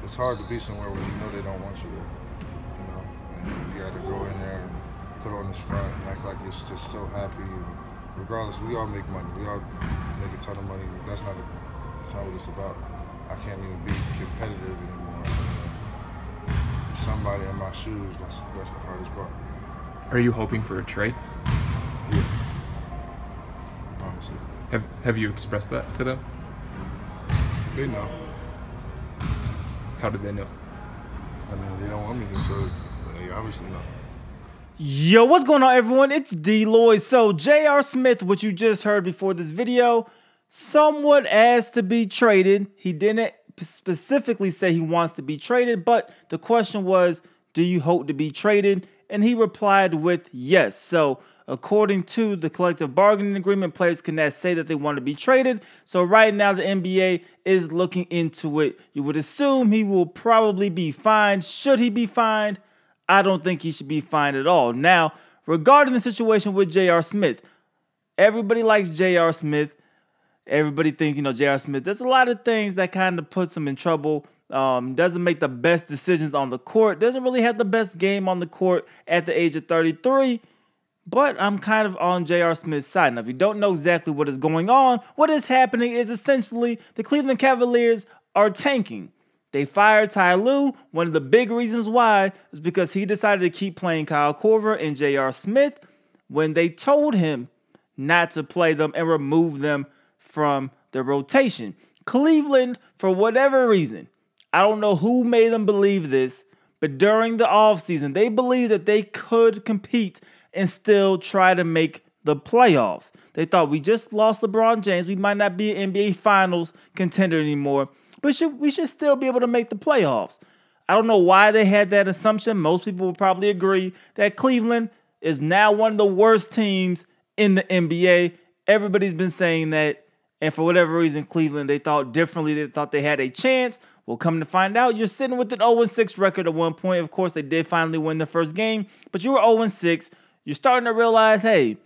it's hard to be somewhere where you know they don't want you there. You know, and you got to go in there and put on this front and act like you're just so happy. And regardless, we all make money. We all make a ton of money. That's not what it's about. I can't even be competitive anymore. Somebody in my shoes, that's the hardest part. Are you hoping for a trade? Yeah. Honestly. Have you expressed that to them? They know. How did they know? I mean, they don't want me to, so they obviously know. Yo, what's going on, everyone? It's DLloyd. So, J.R. Smith, which you just heard before this video, somewhat asked to be traded. He didn't specifically say he wants to be traded, but the question was, do you hope to be traded? And he replied with yes. So, according to the collective bargaining agreement, players cannot say that they want to be traded. So right now, the NBA is looking into it. You would assume he will probably be fined. Should he be fined? I don't think he should be fined at all. Now, regarding the situation with J.R. Smith, everybody likes J.R. Smith. Everybody thinks, J.R. Smith, there's a lot of things that kind of puts him in trouble. Doesn't make the best decisions on the court. Doesn't really have the best game on the court at the age of 33. But I'm kind of on J.R. Smith's side. Now, if you don't know exactly what is going on, what is happening is essentially the Cleveland Cavaliers are tanking. They fired Ty Lue. One of the big reasons why is because he decided to keep playing Kyle Korver and J.R. Smith when they told him not to play them and remove them from the rotation. Cleveland, for whatever reason, I don't know who made them believe this, but during the offseason, they believed that they could compete and still try to make the playoffs. They thought, we just lost LeBron James. We might not be an NBA Finals contender anymore, but we should still be able to make the playoffs. I don't know why they had that assumption. Most people would probably agree that Cleveland is now one of the worst teams in the NBA. Everybody's been saying that, and for whatever reason, Cleveland, they thought differently. They thought they had a chance. Well, come to find out, you're sitting with an 0-6 record at one point. Of course, they did finally win the first game, but you were 0-6. You're starting to realize, hey,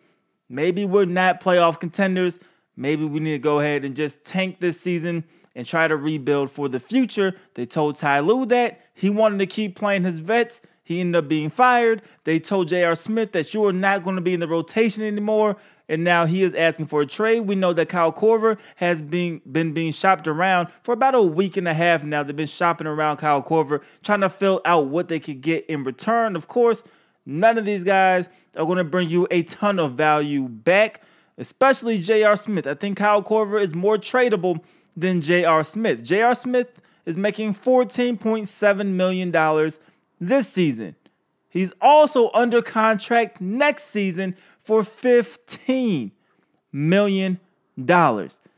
maybe we're not playoff contenders. Maybe we need to go ahead and just tank this season and try to rebuild for the future. They told Ty Lue that. He wanted to keep playing his vets. He ended up being fired. They told J.R. Smith that you are not going to be in the rotation anymore. And now he is asking for a trade. We know that Kyle Korver has been being shopped around for about a week and a half now. They've been shopping around Kyle Korver, trying to fill out what they could get in return. Of course, none of these guys are going to bring you a ton of value back, especially J.R. Smith. I think Kyle Korver is more tradable than J.R. Smith. J.R. Smith is making $14.7 million this season. He's also under contract next season for $15 million.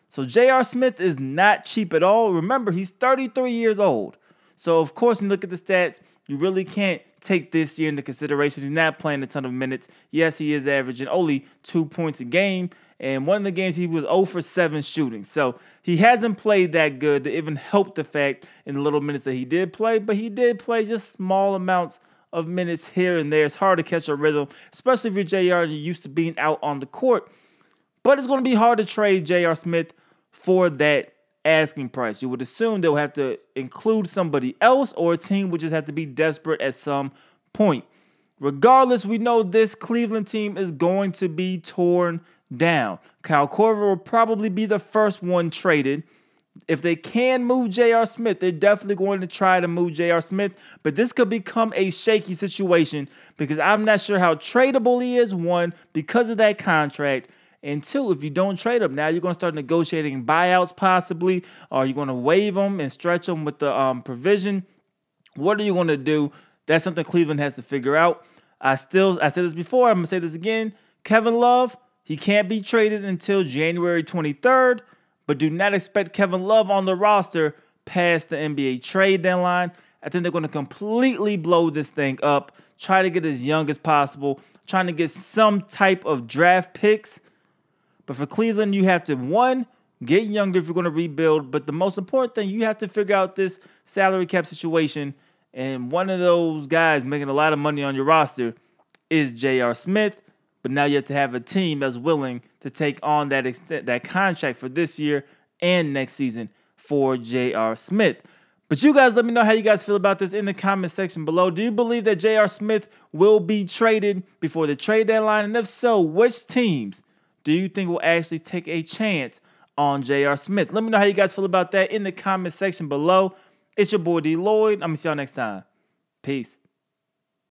So J.R. Smith is not cheap at all. Remember, he's 33 years old. So, of course, when you look at the stats, you really can't take this year into consideration. He's not playing a ton of minutes. Yes, he is averaging only 2 points a game. And one of the games he was 0 for 7 shooting. So he hasn't played that good to even help the fact in the little minutes that he did play. But he did play just small amounts of minutes here and there. It's hard to catch a rhythm, especially if you're JR and you're used to being out on the court. But it's going to be hard to trade J.R. Smith for that asking price. You would assume they'll have to include somebody else, or a team would just have to be desperate at some point. Regardless, we know this Cleveland team is going to be torn down. Kyle Korver will probably be the first one traded. If they can move J.R. Smith, they're definitely going to try to move J.R. Smith, but this could become a shaky situation because I'm not sure how tradable he is, one, because of that contract, and two, if you don't trade him, now you're going to start negotiating buyouts possibly, or you're going to waive them and stretch them with the provision. What are you going to do? That's something Cleveland has to figure out. I said this before, I'm going to say this again. Kevin Love, he can't be traded until January 23rd, but do not expect Kevin Love on the roster past the NBA trade deadline. I think they're going to completely blow this thing up, try to get as young as possible, trying to get some type of draft picks. But for Cleveland, you have to, one, get younger if you're going to rebuild. But the most important thing, you have to figure out this salary cap situation. And one of those guys making a lot of money on your roster is J.R. Smith. But now you have to have a team that's willing to take on that contract for this year and next season for J.R. Smith. But you guys let me know how you guys feel about this in the comment section below. Do you believe that J.R. Smith will be traded before the trade deadline? And if so, which teams do you think will actually take a chance on J.R. Smith? Let me know how you guys feel about that in the comment section below. It's your boy DLloyd. I'm going to see y'all next time. Peace.